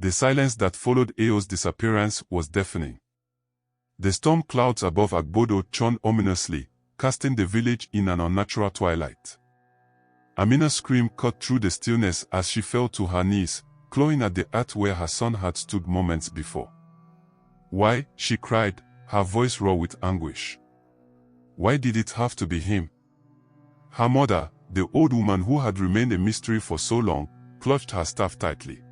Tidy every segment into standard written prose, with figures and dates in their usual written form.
The silence that followed Eo's disappearance was deafening. The storm clouds above Agbodo churned ominously, casting the village in an unnatural twilight. Amina's scream cut through the stillness as she fell to her knees, clawing at the earth where her son had stood moments before. "Why?" she cried, her voice raw with anguish. Why did it have to be him? Her mother, the old woman who had remained a mystery for so long, clutched her staff tightly.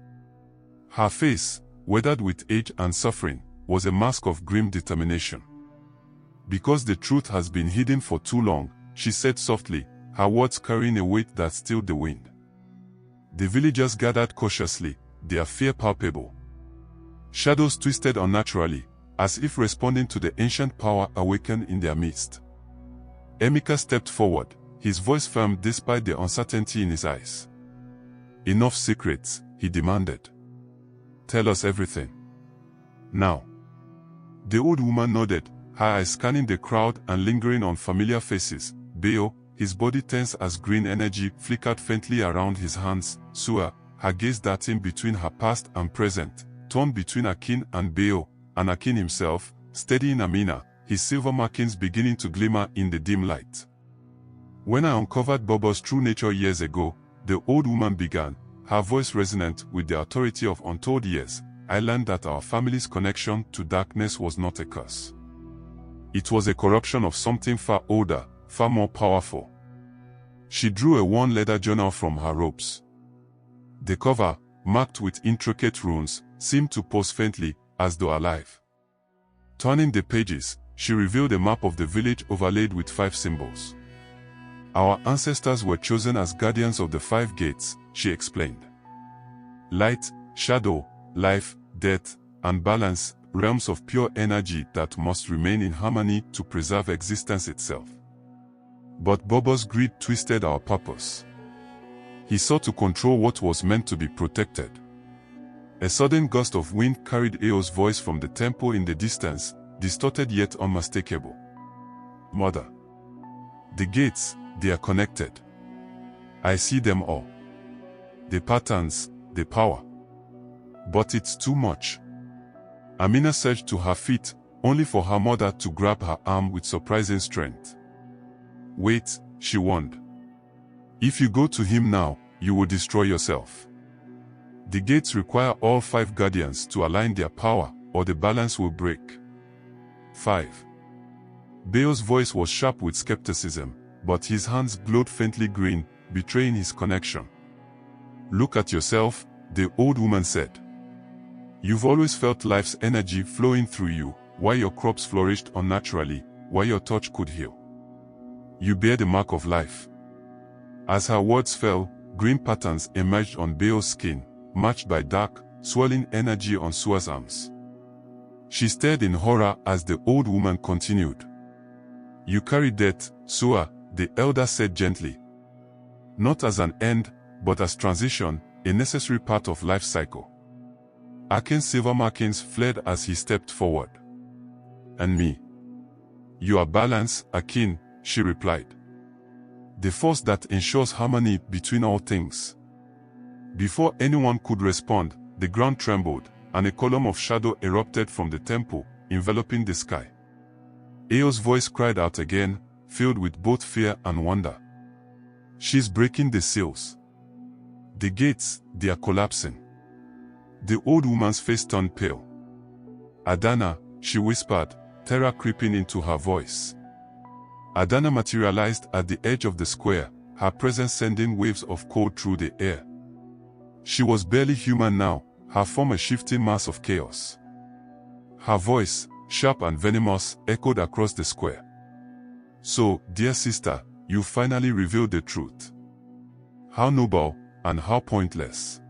Her face, weathered with age and suffering, was a mask of grim determination. "Because the truth has been hidden for too long," she said softly, her words carrying a weight that stilled the wind. The villagers gathered cautiously, their fear palpable. Shadows twisted unnaturally, as if responding to the ancient power awakened in their midst. Emeka stepped forward, his voice firm despite the uncertainty in his eyes. "Enough secrets," he demanded. "Tell us everything. Now." The old woman nodded, her eyes scanning the crowd and lingering on familiar faces. Beo, his body tense as green energy flickered faintly around his hands. Sua, her gaze darting between her past and present, torn between Akin and Beo, and Akin himself, steadying Amina, his silver markings beginning to glimmer in the dim light. "When I uncovered Bobo's true nature years ago," the old woman began, her voice resonant with the authority of untold years, "I learned that our family's connection to darkness was not a curse. It was a corruption of something far older, far more powerful." She drew a worn leather journal from her robes. The cover, marked with intricate runes, seemed to pulse faintly, as though alive. Turning the pages, she revealed a map of the village overlaid with 5 symbols. "Our ancestors were chosen as guardians of the 5 gates," she explained. "Light, shadow, life, death, and balance, realms of pure energy that must remain in harmony to preserve existence itself. But Bobo's greed twisted our purpose. He sought to control what was meant to be protected." A sudden gust of wind carried Eo's voice from the temple in the distance, distorted yet unmistakable. "Mother. The gates, they are connected. I see them all. The patterns, the power. But it's too much." Amina surged to her feet, only for her mother to grab her arm with surprising strength. "Wait," she warned. "If you go to him now, you will destroy yourself. The gates require all 5 guardians to align their power, or the balance will break." 5. Beo's voice was sharp with skepticism, but his hands glowed faintly green, betraying his connection. "Look at yourself," the old woman said. "You've always felt life's energy flowing through you, while your crops flourished unnaturally, while your touch could heal. You bear the mark of life." As her words fell, green patterns emerged on Beo's skin, matched by dark, swirling energy on Sua's arms. She stared in horror as the old woman continued. "You carry death, Sua," the elder said gently. "Not as an end, but as transition, a necessary part of life's cycle." Akin's silver markings flared as he stepped forward. "And me? You are balance, Akin," she replied. "The force that ensures harmony between all things." Before anyone could respond, the ground trembled, and a column of shadow erupted from the temple, enveloping the sky. Eo's voice cried out again, filled with both fear and wonder. "She's breaking the seals. The gates, they are collapsing." The old woman's face turned pale. "Adana," she whispered, terror creeping into her voice. Adana materialized at the edge of the square, her presence sending waves of cold through the air. She was barely human now, her form a shifting mass of chaos. Her voice, sharp and venomous, echoed across the square. "So, dear sister, you finally revealed the truth. How noble, and how pointless."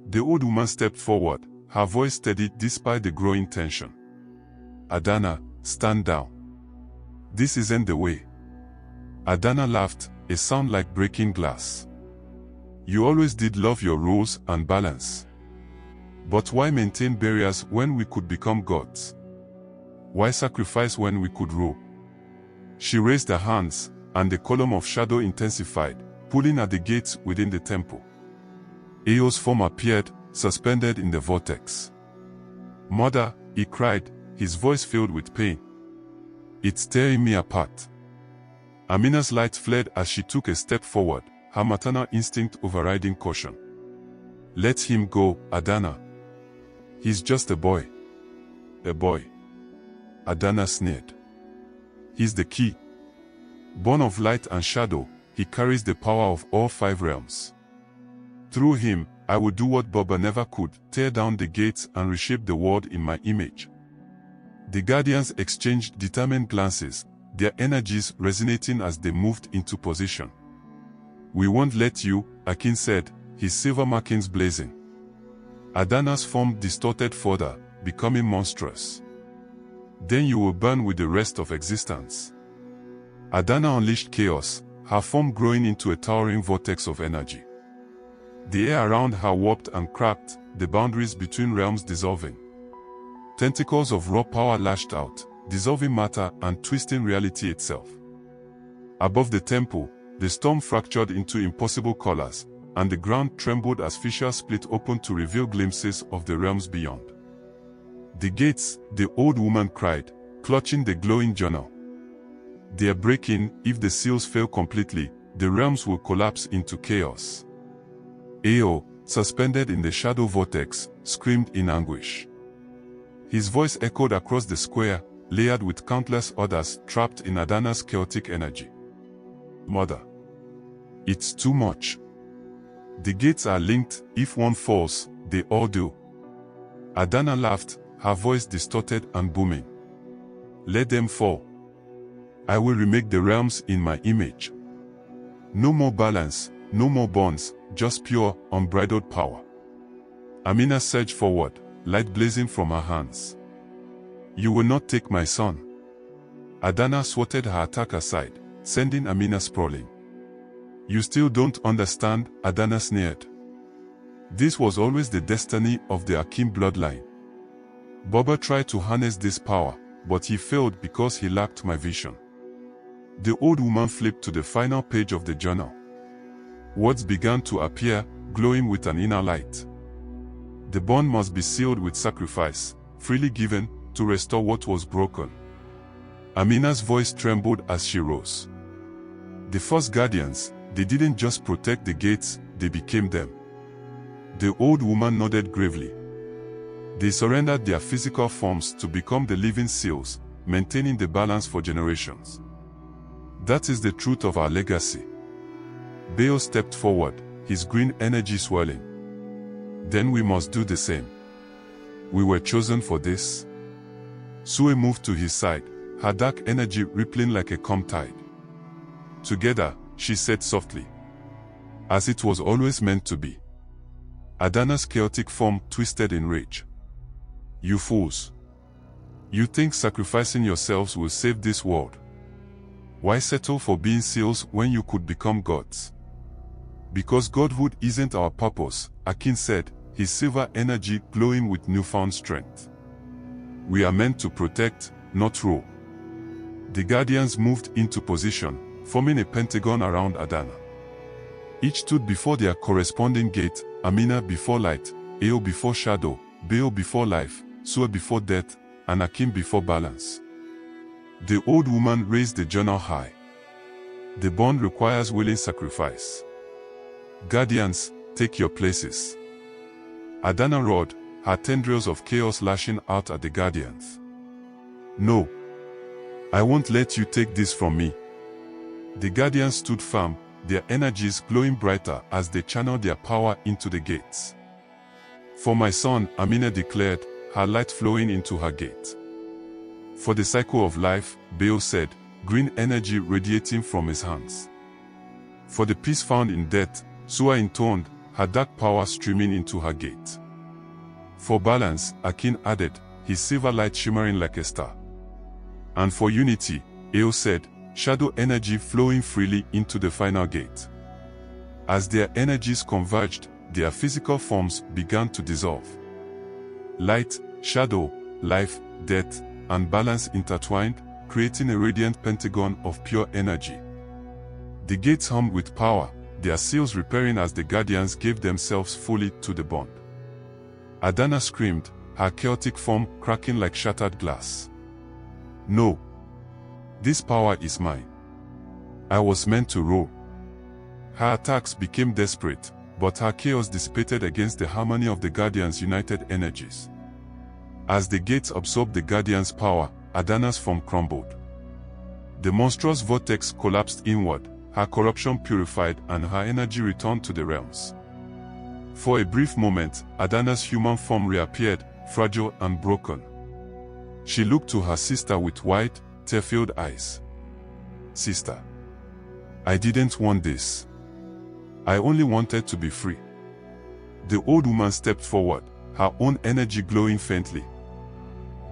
The old woman stepped forward, her voice steady despite the growing tension. "Adana, stand down. This isn't the way." Adana laughed, a sound like breaking glass. "You always did love your rules and balance. But why maintain barriers when we could become gods? Why sacrifice when we could rule?" She raised her hands, and the column of shadow intensified, pulling at the gates within the temple. Eo's form appeared, suspended in the vortex. "Mother," he cried, his voice filled with pain. "It's tearing me apart." Amina's light fled as she took a step forward, her maternal instinct overriding caution. "Let him go, Adana. He's just a boy." "A boy?" Adana sneered. "He's the key. Born of light and shadow, he carries the power of all 5 realms. Through him, I will do what Baba never could, tear down the gates and reshape the world in my image." The guardians exchanged determined glances, their energies resonating as they moved into position. "We won't let you," Akin said, his silver markings blazing. Adana's form distorted further, becoming monstrous. "Then you will burn with the rest of existence." Adana unleashed chaos, her form growing into a towering vortex of energy. The air around her warped and cracked, the boundaries between realms dissolving. Tentacles of raw power lashed out, dissolving matter and twisting reality itself. Above the temple, the storm fractured into impossible colors, and the ground trembled as fissures split open to reveal glimpses of the realms beyond. "The gates," the old woman cried, clutching the glowing journal. "They are breaking. If the seals fail completely, the realms will collapse into chaos." Ao, suspended in the shadow vortex, screamed in anguish. His voice echoed across the square, layered with countless others trapped in Adana's chaotic energy. "Mother, it's too much. The gates are linked. If one falls, they all do." Adana laughed, her voice distorted and booming. "Let them fall. I will remake the realms in my image. No more balance, no more bonds, just pure, unbridled power." Amina surged forward, light blazing from her hands. "You will not take my son." Adana swatted her attack aside, sending Amina sprawling. "You still don't understand," Adana sneered. "This was always the destiny of the Akin bloodline. Baba tried to harness this power, but he failed because he lacked my vision." The old woman flipped to the final page of the journal. Words began to appear, glowing with an inner light. "The bond must be sealed with sacrifice, freely given, to restore what was broken." Amina's voice trembled as she rose. "The first guardians, they didn't just protect the gates, they became them." The old woman nodded gravely. "They surrendered their physical forms to become the living seals, maintaining the balance for generations. That is the truth of our legacy." Beo stepped forward, his green energy swirling. "Then we must do the same. We were chosen for this." Sue moved to his side, her dark energy rippling like a calm tide. "Together," she said softly. "As it was always meant to be." Adana's chaotic form twisted in rage. "You fools! You think sacrificing yourselves will save this world? Why settle for being seals when you could become gods?" "Because godhood isn't our purpose," Akin said, his silver energy glowing with newfound strength. "We are meant to protect, not rule." The guardians moved into position, forming a pentagon around Adana. Each stood before their corresponding gate, Amina before light, Ao before shadow, Beo before life, Sue before death, and Akin before balance. The old woman raised the journal high. "The bond requires willing sacrifice. Guardians, take your places." Adana roared, her tendrils of chaos lashing out at the guardians. "No. I won't let you take this from me." The guardians stood firm, their energies glowing brighter as they channeled their power into the gates. "For my son," Amina declared, her light flowing into her gate. "For the cycle of life," Beo said, green energy radiating from his hands. "For the peace found in death," Sue intoned, her dark power streaming into her gate. "For balance," Akin added, his silver light shimmering like a star. "And for unity," Ao said, shadow energy flowing freely into the final gate. As their energies converged, their physical forms began to dissolve. Light, shadow, life, death, and balance intertwined, creating a radiant pentagon of pure energy. The gates hummed with power, their seals repairing as the guardians gave themselves fully to the bond. Adana screamed, her chaotic form cracking like shattered glass. No. This power is mine. I was meant to rule. Her attacks became desperate, but her chaos dissipated against the harmony of the Guardian's united energies. As the gates absorbed the Guardian's power, Adana's form crumbled. The monstrous vortex collapsed inward, her corruption purified and her energy returned to the realms. For a brief moment, Adana's human form reappeared, fragile and broken. She looked to her sister with wide, tear-filled eyes. Sister, I didn't want this. I only wanted to be free. The old woman stepped forward, her own energy glowing faintly.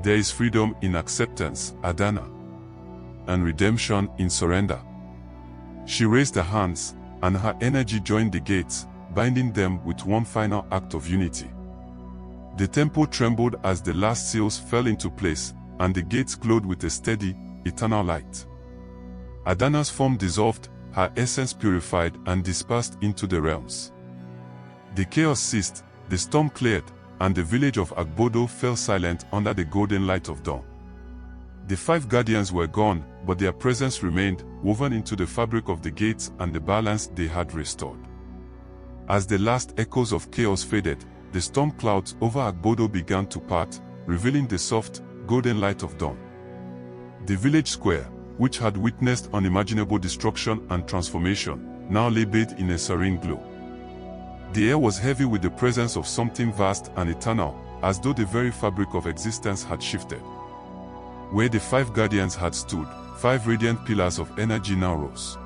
There is freedom in acceptance, Adana, and redemption in surrender. She raised her hands, and her energy joined the gates, binding them with one final act of unity. The temple trembled as the last seals fell into place, and the gates glowed with a steady, eternal light. Adana's form dissolved, her essence purified and dispersed into the realms. The chaos ceased, the storm cleared, and the village of Agbodo fell silent under the golden light of dawn. The 5 guardians were gone, but their presence remained, woven into the fabric of the gates and the balance they had restored. As the last echoes of chaos faded, the storm clouds over Agbodo began to part, revealing the soft, golden light of dawn. The village square, which had witnessed unimaginable destruction and transformation, now lay bathed in a serene glow. The air was heavy with the presence of something vast and eternal, as though the very fabric of existence had shifted. Where the 5 guardians had stood, 5 radiant pillars of energy now rose.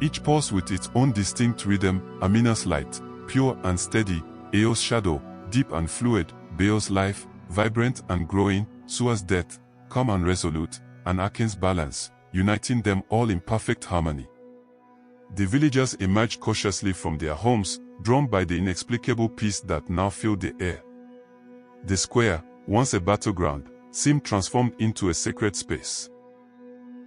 Each pulse with its own distinct rhythm: Amina's light, pure and steady; Eo's shadow, deep and fluid; Beo's life, vibrant and growing; Sua's death, calm and resolute; and Akin's balance, uniting them all in perfect harmony. The villagers emerged cautiously from their homes, drawn by the inexplicable peace that now filled the air. The square, once a battleground, seemed transformed into a sacred space.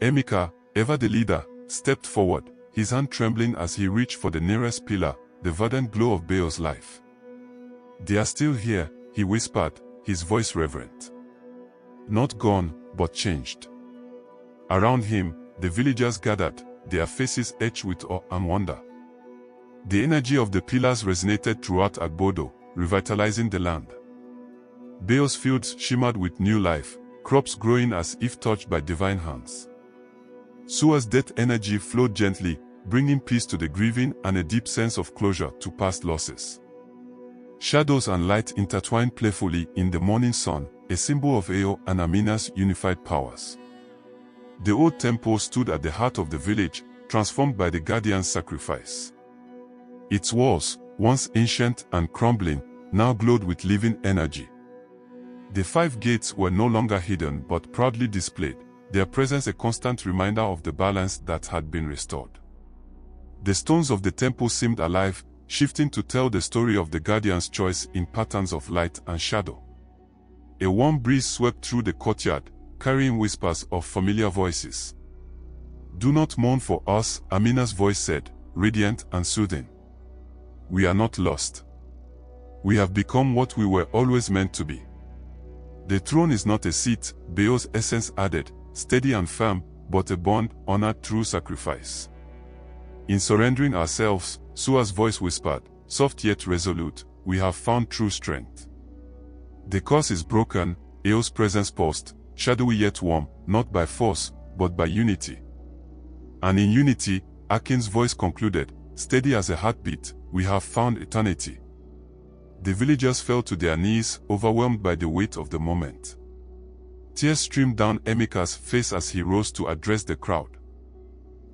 Emeka, ever the leader, stepped forward, his hand trembling as he reached for the nearest pillar, the verdant glow of Beo's life. "They are still here," he whispered, his voice reverent. "Not gone, but changed." Around him, the villagers gathered, their faces etched with awe and wonder. The energy of the pillars resonated throughout Agbodo, revitalizing the land. Beo's fields shimmered with new life, crops growing as if touched by divine hands. Sua's death energy flowed gently, bringing peace to the grieving and a deep sense of closure to past losses. Shadows and light intertwined playfully in the morning sun, a symbol of Eo and Amina's unified powers. The old temple stood at the heart of the village, transformed by the guardian's sacrifice. Its walls, once ancient and crumbling, now glowed with living energy. The 5 gates were no longer hidden but proudly displayed, their presence a constant reminder of the balance that had been restored. The stones of the temple seemed alive, shifting to tell the story of the guardian's choice in patterns of light and shadow. A warm breeze swept through the courtyard, carrying whispers of familiar voices. "Do not mourn for us," Amina's voice said, radiant and soothing. "We are not lost. We have become what we were always meant to be." "The throne is not a seat," Beo's essence added, steady and firm, but a bond honored through sacrifice. "In surrendering ourselves," Sua's voice whispered, soft yet resolute, "we have found true strength." "The curse is broken," Eo's presence pulsed, shadowy yet warm, not by force, but by unity. And in unity, Akin's voice concluded, steady as a heartbeat, "We have found eternity." The villagers fell to their knees, overwhelmed by the weight of the moment. Tears streamed down Emeka's face as he rose to address the crowd.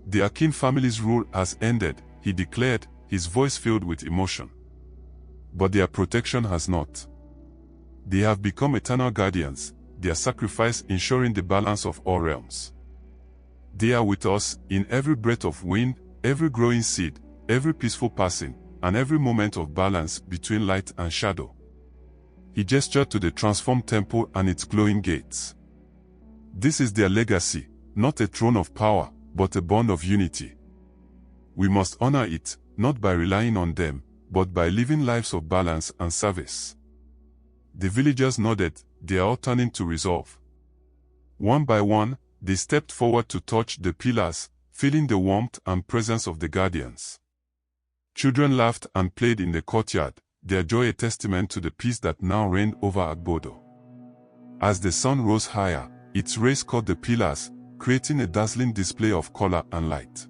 "The Akin family's rule has ended," he declared, his voice filled with emotion. "But their protection has not. They have become eternal guardians, their sacrifice ensuring the balance of all realms. They are with us in every breath of wind, every growing seed, every peaceful passing, and every moment of balance between light and shadow." He gestured to the transformed temple and its glowing gates. "This is their legacy, not a throne of power, but a bond of unity. We must honor it, not by relying on them, but by living lives of balance and service." The villagers nodded, they are all turning to resolve. One by one, they stepped forward to touch the pillars, feeling the warmth and presence of the guardians. Children laughed and played in the courtyard, their joy a testament to the peace that now reigned over Agbodo. As the sun rose higher, its rays caught the pillars, creating a dazzling display of color and light.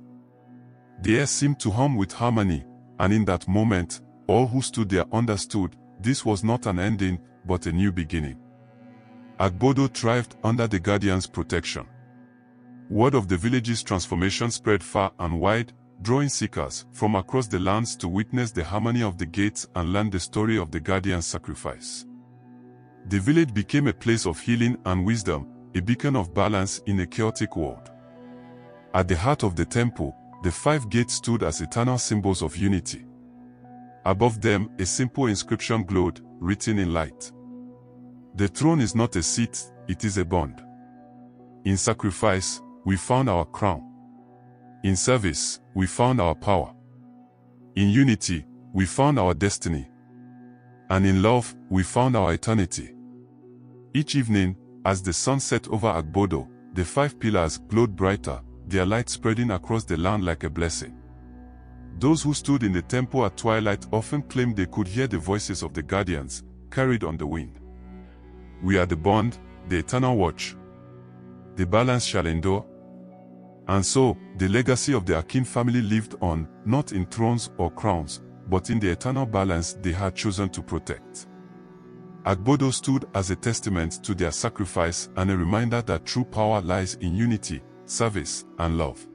The air seemed to hum with harmony, and in that moment, all who stood there understood this was not an ending, but a new beginning. Agbodo thrived under the Guardian's protection. Word of the village's transformation spread far and wide, drawing seekers from across the lands to witness the harmony of the gates and learn the story of the Guardian's sacrifice. The village became a place of healing and wisdom, a beacon of balance in a chaotic world. At the heart of the temple, the 5 gates stood as eternal symbols of unity. Above them, a simple inscription glowed, written in light. The throne is not a seat, it is a bond. In sacrifice, we found our crown. In service, we found our power. In unity, we found our destiny. And in love, we found our eternity. Each evening, as the sun set over Agbodo, the 5 pillars glowed brighter, their light spreading across the land like a blessing. Those who stood in the temple at twilight often claimed they could hear the voices of the guardians, carried on the wind. We are the bond, the eternal watch. The balance shall endure. And so, the legacy of the Akin family lived on, not in thrones or crowns, but in the eternal balance they had chosen to protect. Agbodo stood as a testament to their sacrifice and a reminder that true power lies in unity, service, and love.